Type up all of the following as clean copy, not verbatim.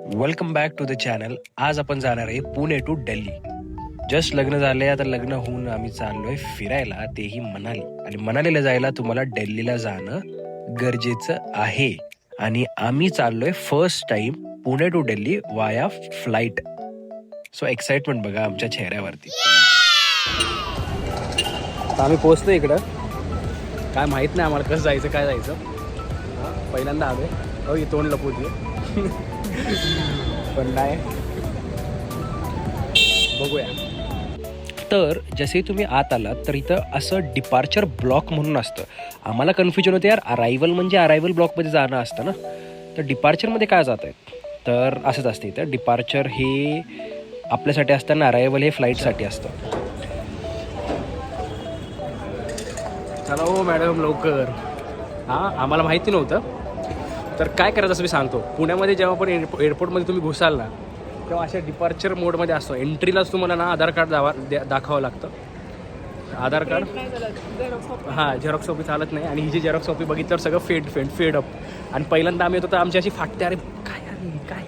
Welcome back to the channel. आज आपण जाणार आहे पुणे टू दिल्ली. जस्ट लग्न झालंय, आता लग्न होऊन आम्ही चाललोय फिरायला, तेही मनाली. आणि मनालीला जायला तुम्हाला दिल्लीला जाणं गरजेचं आहे. आणि आम्ही चाललोय first time Pune to Delhi via flight. So excitement बघा आमच्या चेहऱ्यावरती. आम्ही पोहोचलो इकडं. काय माहित नाही आम्हाला कसं जायचं काय जायचं. पहिल्यांदा आलोय. हो तोंड लपवते पण नाही, बघूया. तर जसे तुम्ही आत आलात तर इथं असं डिपार्चर ब्लॉक म्हणून असतं. आम्हाला कन्फ्युजन होतं यार, अरायवल म्हणजे अरायवल ब्लॉकमध्ये जाणं असतं ना, तर डिपार्चरमध्ये काय जात आहे. तर असंच असतं इथं. डिपार्चर हे आपल्यासाठी असतं ना, अरायवल हे फ्लाईटसाठी असतं. चला हो मॅडम लवकर. हां, आम्हाला माहिती नव्हतं. तर काय करायचं असं मी सांगतो. पुण्यामध्ये जेव्हा पण एअरपोर्टमध्ये तुम्ही घुसाल ना, तेव्हा अशा डिपार्चर मोडमध्ये असतो. एंट्रीलाच तुम्हाला ना आधार कार्ड दाखवावं लागतं. आधार कार्ड हां, झेरॉक्स कॉपी चालत नाही. आणि ही जी झेरॉक्स कॉपी बघितल्यावर सगळं फेड अप. आणि पहिल्यांदा आम्ही येतो तर आमची अशी फाटते, अरे काय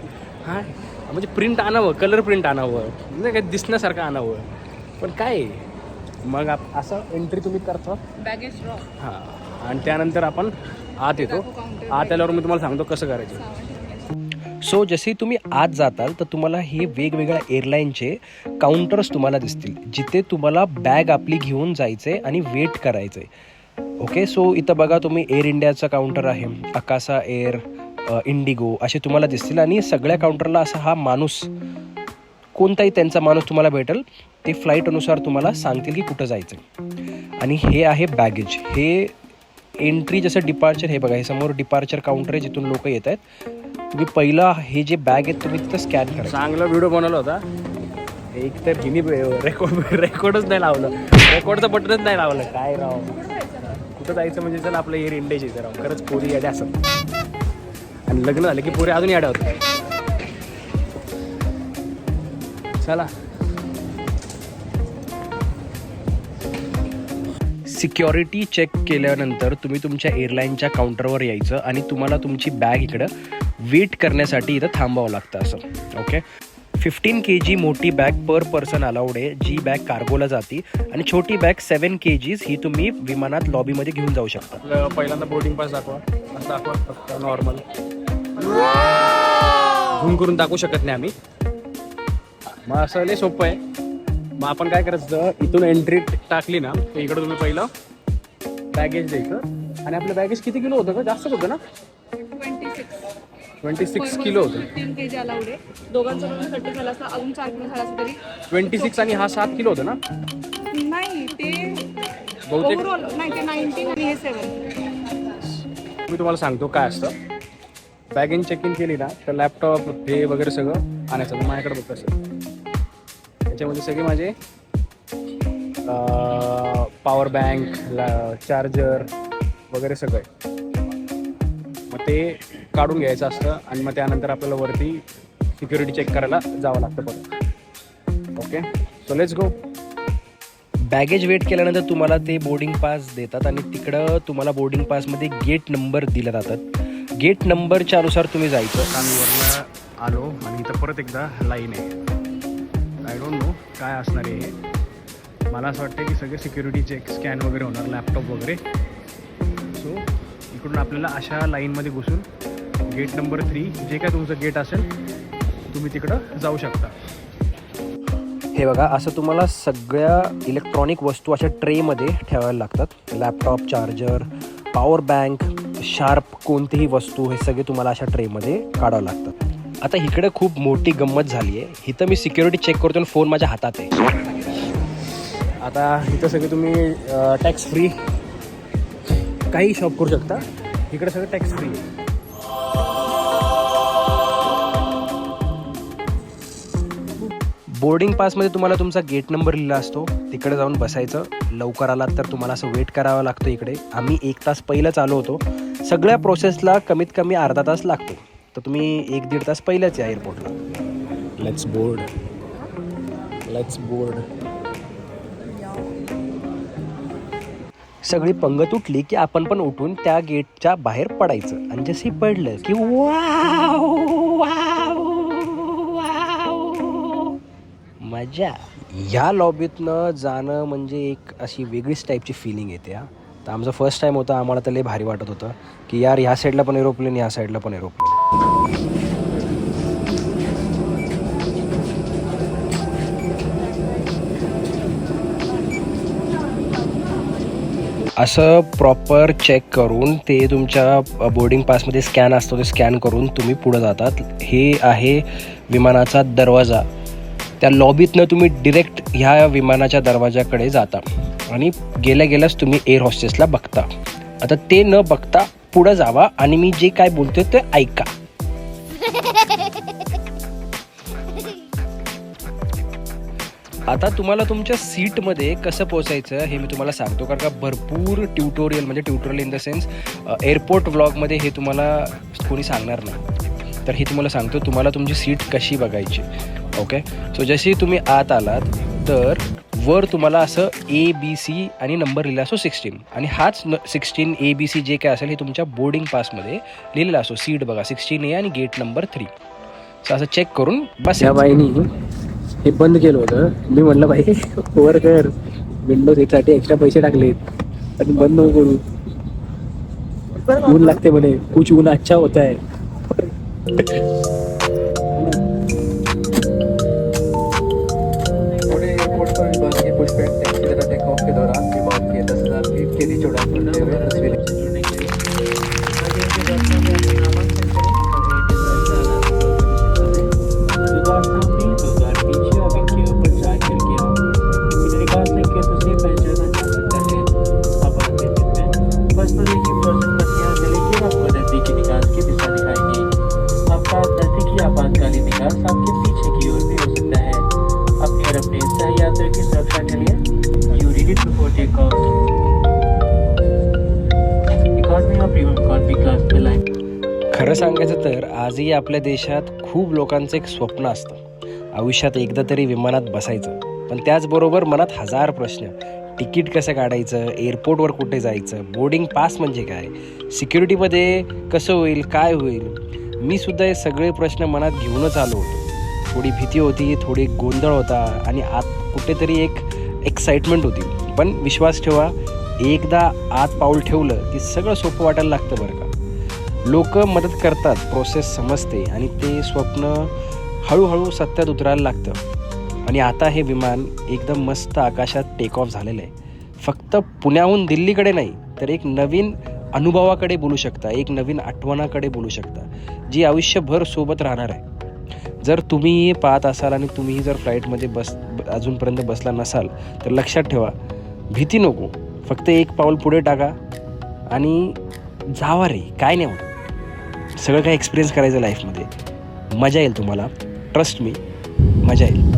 हां, म्हणजे प्रिंट आणावं, कलर प्रिंट आणावं, म्हणजे काय दिसण्यासारखं आणावं. पण काय मग असं एंट्री तुम्ही करता बॅगेज ड्रॉप. हां, आणि त्यानंतर आपण आत येतो. आत आल्यावर मी तुम्हाला सांगतो कसं करायचं. सो जसे तुम्ही आत जाताल तर तुम्हाला हे वेगवेगळ्या एअरलाईनचे काउंटर्स तुम्हाला दिसतील, जिथे तुम्हाला बॅग आपली घेऊन जायचे आणि वेट करायचे. ओके, सो इथं बघा तुम्ही एअर इंडियाचं काउंटर आहे, अकासा एअर, इंडिगो असे तुम्हाला दिसतील. आणि सगळ्या काउंटरला असा हा माणूस, कोणताही त्यांचा माणूस तुम्हाला भेटेल. ते फ्लाईटनुसार तुम्हाला सांगतील की कुठं जायचं. आणि हे आहे बॅगेज. हे एंट्री जसं डिपार्चर, हे बघा हे समोर डिपार्चर काउंटर आहे जिथून लोक येत आहेत. तुम्ही पहिला हे जे बॅग आहेत तुम्ही तिथं स्कॅन करा. चांगला व्हिडिओ बनवला होता. एक तर हिनी रेकॉर्डच नाही लावलं, रेकॉर्डचं बटनच नाही लावलं. काय राव, कुठं जायचं म्हणजे चला आपलं एअर इंडियाची राव. खरंच पोरी याड्या असत. आणि लग्न झालं की पोरी अजून याड्या होत. चला. सिक्युरिटी चेक केल्यानंतर तुम्ही तुमच्या एअरलाईनच्या काउंटरवर यायचं आणि तुम्हाला तुमची बॅग इकडं वेट करण्यासाठी इथं थांबावं लागतं असं. ओके, 15 kg मोठी बॅग पर पर्सन अलाउड आहे, जी बॅग कार्गोला जाते. आणि छोटी बॅग 7 kg ही तुम्ही विमानात लॉबीमध्ये घेऊन जाऊ शकता. पहिल्यांदा बोर्डिंग पास दाखवा. असं दाखवा फक्त नॉर्मल. झूम करून दाखवू शकत नाही आम्ही. मग असं लय सोपं आहे. मग आपण काय करायचं, इथून एंट्री टाकली ना तर इकडं तुम्ही पहिलं बॅगेज द्यायचं. आणि आपलं बॅगेज किती किलो होतं का? जास्तच होतं ना, 26 किलो होतं. 15 kg अलाउड आहे. दोघांचं मिळून 30 झालं असतं, अजून 4 किलो झाला असतं तरी 26 आणि हा 7 किलो होतं ना नाही. ते बहुतेक. ओव्हरऑल नाही, ते 19 आणि हे 7. मी तुम्हाला सांगतो काय असतं. बॅग इन चेक इन केली ना तर लॅपटॉप हे वगैरे सगळं आणायचं. माझ्याकडे बघ कसं, त्याच्यामध्ये सगळे माझे पॉवर बँक, चार्जर वगैरे सगळं आहे. मग ते काढून घ्यायचं असतं. आणि मग त्यानंतर आपल्याला वरती सिक्युरिटी चेक करायला जावं लागतं परत. Okay, so let's go. Baggage weight केल्यानंतर तुम्हाला ते बोर्डिंग पास देतात. आणि तिकडं तुम्हाला बोर्डिंग पासमध्ये गेट नंबर दिले जातात. गेट नंबरच्या अनुसार तुम्ही जायचं. आम्ही वरनं आलो आणि इथं परत एकदा लाईन आहे. आय डोंट नो काय असणार आहे. मला असं वाटतं की सगळे सिक्युरिटी चेक, स्कॅन वगैरे होणार, लॅपटॉप वगैरे. सो इकडून आपल्याला अशा लाईनमध्ये घुसून गेट नंबर 3 जे काय तुमचं गेट असेल तुम्ही तिकडं जाऊ शकता. हे बघा, असं तुम्हाला सगळ्या इलेक्ट्रॉनिक वस्तू अशा ट्रेमध्ये ठेवायला लागतात. Laptop, charger, power bank, sharp कोणतीही वस्तू, हे सगळे तुम्हाला अशा ट्रेमध्ये काढावं लागतात. आता इकडे खूप मोठी गंमत झाली आहे. इथं मी सिक्युरिटी चेक करतो आणि फोन माझ्या हातात आहे. आता इथं सगळे तुम्ही टॅक्स फ्री काही शॉप करू शकता. इकडे सगळं टॅक्स फ्री आहे. बोर्डिंग पासमध्ये तुम्हाला तुमचा गेट नंबर लिहिला असतो. तिकडे जाऊन बसायचं. लवकर आलात तर तुम्हाला असं वेट करावं लागतं इकडे. आम्ही 1 तास पहिलंच आलो होतो. सगळ्या प्रोसेसला कमीत कमी अर्धा तास लागतो. तर तुम्ही 1-1.5 तास पहिल्याच या एअरपोर्टला. Let's board. सगळी पंगत उठली की आपण पण उठून त्या गेटच्या बाहेर पडायचं. आणि जशी पडलं की वाव वाव मजा. ह्या लॉबीतनं जाणं म्हणजे एक अशी वेगळीच टाईपची फिलिंग येते हा. तर आमचा फर्स्ट टाईम होता, आम्हाला तर लय भारी वाटत होतं की यार ह्या साईडला पण एरोप्लेन, ह्या साईडला पण एरोप्लेन. असं प्रॉपर चेक करून ते तुमच्या बोर्डिंग पासमध्ये स्कॅन असतो, ते स्कॅन करून तुम्ही पुढं जातात. हे आहे विमानाचा दरवाजा. त्या लॉबीतनं तुम्ही डिरेक्ट ह्या विमानाच्या दरवाजाकडे जाता आणि गेल्याच तुम्ही एअर हॉस्टेसला बघता. आता ते न बघता पुढं जावा आणि मी जे काय बोलतोय ते ऐका. आता तुम्हाला तुमच्या सीटमध्ये कसं पोचायचं हे मी तुम्हाला सांगतो, कारण का भरपूर ट्युटोरियल, म्हणजे tutorial in the sense airport व्लॉगमध्ये हे तुम्हाला कोणी सांगणार नाही. तर हे तुम्हाला सांगतो, तुम्हाला तुमची सीट कशी बघायची. ओके, सो जशी तुम्ही आत आलात तर वर तुम्हाला असं ABC आणि नंबर लिहिला असो 16, आणि हाच 16 ABC जे काय असेल हे तुमच्या बोर्डिंग पासमध्ये लिहिलेला असो. सीट बघा 16A आणि गेट नंबर 3. सो असं चेक करून बस. या बाईनी हे बंद केलं होतं. मी म्हटलं बाई वर कर, विंडो सीटसाठी एक्स्ट्रा पैसे टाकलेत आणि बंद नको करू, ऊन लागते म्हणे, कुछ ऊन अच्छा होता है. टेकऑफ के दौरान विमान के 10,000 फीट के नीचे उड़ान भरते हुए तस्वीरें. आपातकालीन निकास आपके पीछे की ओर भी हो सकता है. अपनी और अपने सह यात्रियों की सुरक्षा के लिए you read it before take off. Economy और प्रीमियम इकॉनमी क्लास में लाइन. खरं सांगायचं तर आजही आपल्या देशात खूप लोकांचं एक स्वप्न असतं, आयुष्यात एकदा तरी विमानात बसायचं. पण त्याचबरोबर मनात हजार प्रश्न. तिकीट कसं काढायचं, एअरपोर्टवर कुठे जायचं, बोर्डिंग पास म्हणजे काय, सिक्युरिटीमध्ये कसं होईल, काय होईल. मी सुद्धा हे सगळे प्रश्न मनात घेऊनच आलो होतो. थोडी भीती होती, थोडी गोंधळ होता आणि आत कुठेतरी एक एक्साइटमेंट होती. पण विश्वास ठेवा, एकदा आत पाऊल ठेवलं की सगळं सोपं वाटायला लागतं बरं का. लोक मदत करतात, प्रोसेस समजते आणि ते स्वप्न हळूहळू सत्यात उतरायला लागतं. आणि आता हे विमान एकदम मस्त आकाशात टेक ऑफ झालेलं आहे. फक्त पुण्याहून दिल्लीकडे नाही, तर एक नवीन अनुभवाकडे बोलू शकता, एक नवीन आठवणाकडे बोलू शकता, जी आयुष्यभर सोबत राहणार आहे. जर तुम्ही पाहत असाल आणि तुम्ही जर फ्लाईटमध्ये अजूनपर्यंत बसला नसाल तर लक्षात ठेवा, भीती नको, फक्त एक पाऊल पुढे टाका आणि जावा रे. काय नाही होत, सगळं काय एक्सपिरियन्स करायचं लाईफमध्ये. मजा येईल तुम्हाला, ट्रस्ट मी, मजा येईल.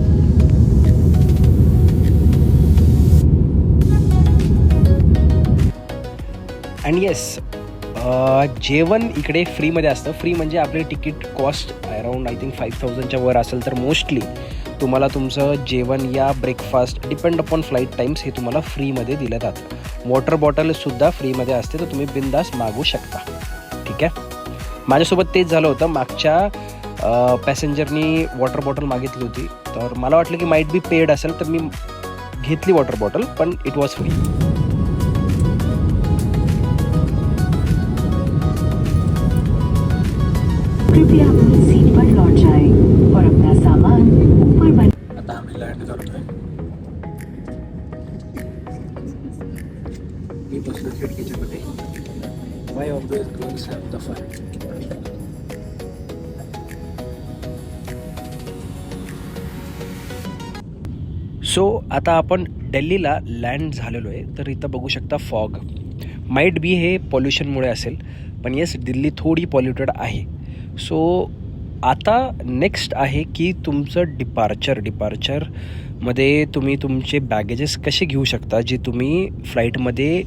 अँड येस, जेवण इकडे फ्रीमध्ये असतं. फ्री म्हणजे आपले तिकीट कॉस्ट अराऊंड आय थिंक 5,000च्या वर असेल तर मोस्टली तुम्हाला तुमचं जेवण या breakfast depend upon flight times हे तुम्हाला फ्रीमध्ये दिलं जातं. वॉटर बॉटलसुद्धा फ्रीमध्ये असते, तर तुम्ही बिंदास मागू शकता. ठीक आहे, माझ्यासोबत तेच झालं होतं. मागच्या पॅसेंजरनी वॉटर बॉटल मागितली होती, तर मला वाटलं की माईट बी पेड असेल, तर मी घेतली वॉटर बॉटल, पण इट वॉज फ्री. कृपया अपनी सीट पर लौट जाएं और अपना सामान ऊपर बन. आता आम्ही लँड करतोय. मी बसलो खिडकीच्या मध्ये. Why always girls have the fun? So आता आपण दिल्लीला लँड झालेलो आहे. तर इथं बघू शकता फॉग. माईट बी हे पॉल्युशनमुळे असेल, पण येस दिल्ली थोडी पॉल्युटेड आहे. सो आता नेक्स्ट आहे की तुमचं डिपार्चरमध्ये तुम्ही तुमचे बॅगेजेस कसे घेऊ शकता जे तुम्ही फ्लाईटमध्ये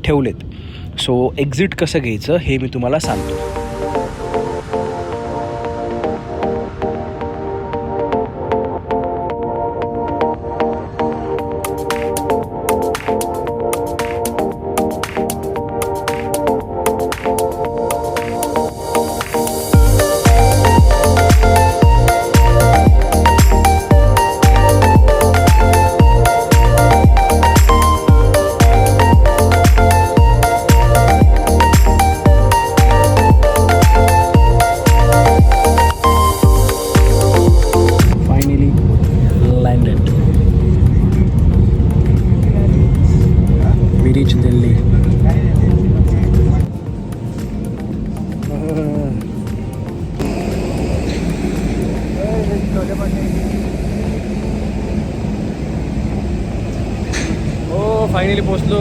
ठेवलेत. सो एक्झिट कसं घ्यायचं हे मी तुम्हाला सांगतो. छोले हो फायनली पोचलो.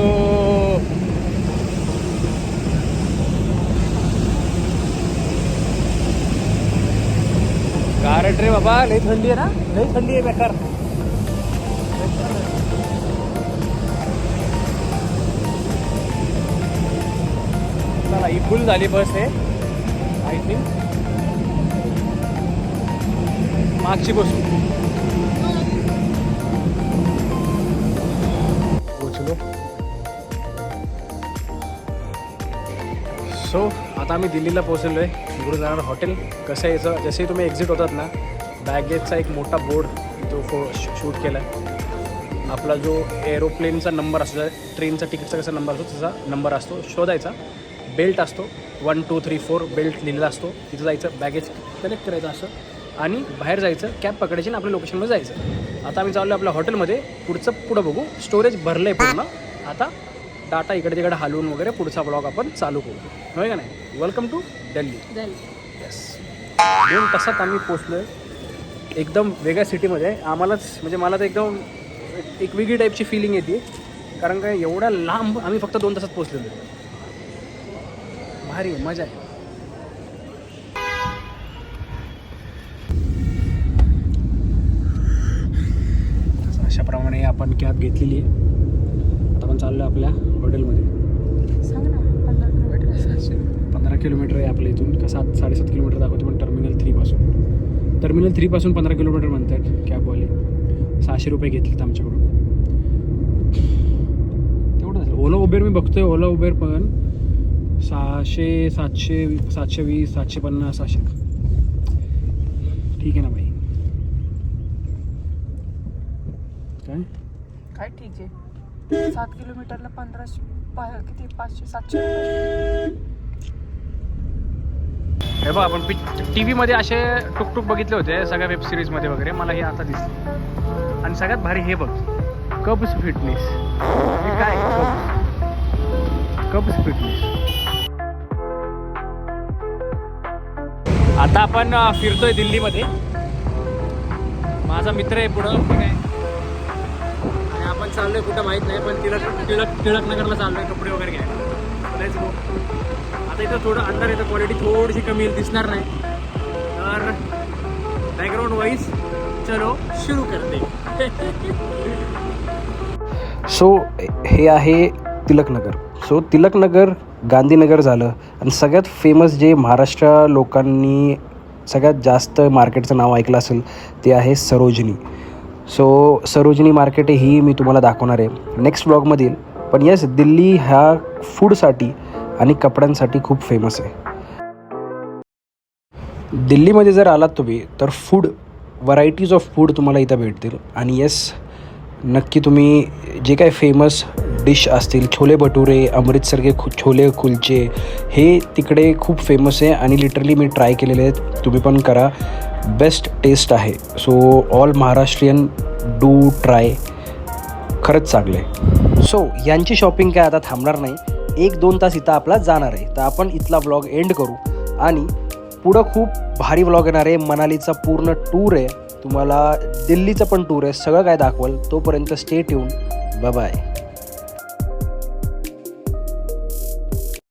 गारट रे बाबा, लई थंडी आहे ना, लई थंडी आहे बेकार. चला ही फुल झाली बस आहे आय थिंक. मागची बसू पोचलो. सो आता आम्ही दिल्लीला पोहोचलो आहे. गुरुद्वारा हॉटेल कसं यायचं, जसे तुम्ही एक्झिट होतात ना, बॅगेजचा एक मोठा बोर्ड तो शूट केला आहे. आपला जो एरोप्लेनचा नंबर असतो, ट्रेनचा तिकीटचा कसा नंबर असतो तसा नंबर असतो, शोधायचा. बेल्ट असतो 1 2 3 4 बेल्ट लिहिलेला असतो, तिथं जायचं, बॅगेज कलेक्ट करायचं असं आणि बाहेर जायचं, कॅब पकडायची आणि आपल्या लोकेशनमध्ये जायचं. आता आम्ही चाललो आपल्या हॉटेलमध्ये. पुढं बघू. स्टोरेज भरलं आहे पूर्ण. आता डाटा इकडे तिकडे हलवून वगैरे पुढचा ब्लॉग आपण चालू करू, होय का नाही. Welcome to Delhi. येस, 2 तासात आम्ही पोचलो आहे एकदम वेगळ्या सिटीमध्ये. आम्हालाच म्हणजे मला तर एकदम एक वेगळी टाईपची फिलिंग येते, कारण काय एवढ्या लांब आम्ही फक्त 2 तासात पोचलेलो. भारी आहे, मजा आहे. अशाप्रमाणे आपण कॅब घेतलेली आहे. आता आपण चाललो आपल्या हॉटेलमध्ये. 15 किलोमीटर आहे आपल्या इथून का 7-7.5 किलोमीटर दाखवतो, पण टर्मिनल 3 पासून 15 किलोमीटर म्हणतात कॅबवाले. 600 रुपये घेतलेत आमच्याकडून. तेवढं झालं. ओला उबेर मी बघतोय, ओला उबेर पण 600, 700, 720, 750 असे. ठीक आहे ना भाई. काय ठीक आहे. 7 किलोमीटरला 1500 किती 500-700 रुपये. हे बघ, आपण टी व्हीमध्ये असे टुकटुक बघितले होते सगळ्या वेब सिरीजमध्ये वगैरे. मला हे आता दिसतं. आणि सगळ्यात भारी हे बघ, कब्स फिटनेस. हे काय कब्स फिटनेस. आता आपण फिरतोय दिल्लीमध्ये. माझा मित्र आहे पुढं, ठीक आहे. आणि आपण चाललोय कुठं माहीत नाही, पण टिळकनगरला चाललोय कपडे वगैरे घ्यायला. Let's go. आता इथं थोडं अंदर येतं, क्वालिटी थोडीशी कमी दिसणार नाही, तर बॅकग्राऊंड वाईज चलो सुरू करते. सो हे आहे तिलकनगर. सो तिलकनगर गांधीनगर झालं, आणि सगळ्यात फेमस जे महाराष्ट्र लोकांनी सगळ्यात जास्त मार्केटचं नाव ऐकलं असेल ते आहे सरोजिनी. सो सरोजिनी मार्केट ही मी तुम्हाला दाखवणार आहे नेक्स्ट ब्लॉगमधील. पण येस, दिल्ली ह्या फूडसाठी आणि कपड्यांसाठी खूप फेमस आहे. दिल्लीमध्ये जर आलात तुम्ही तर फूड व्हरायटीज ऑफ फूड तुम्हाला इथं भेटतील. आणि येस, नक्की तुम्ही जे काही फेमस डिश असतील, छोले भटुरे, अमृतसरचे छोले कुलचे, हे तिकडे खूप फेमस आहे आणि लिटरली मी ट्राय केलेले आहेत. तुम्ही पण करा, बेस्ट टेस्ट आहे. So all Maharashtrian do try, खरंच चांगलं आहे. सो यांची शॉपिंग काय आता थांबणार नाही. 1-2 तास इथं आपला जाणार आहे, तर आपण इथला व्लॉग एंड करू. आणि पुढं खूप भारी व्लॉग येणार आहे. मनालीचा पूर्ण टूर आहे, तुम्हाला दिल्लीचं पण टूर आहे, सगळं काय दाखवल. तोपर्यंत स्टे ट्यून. Bye bye.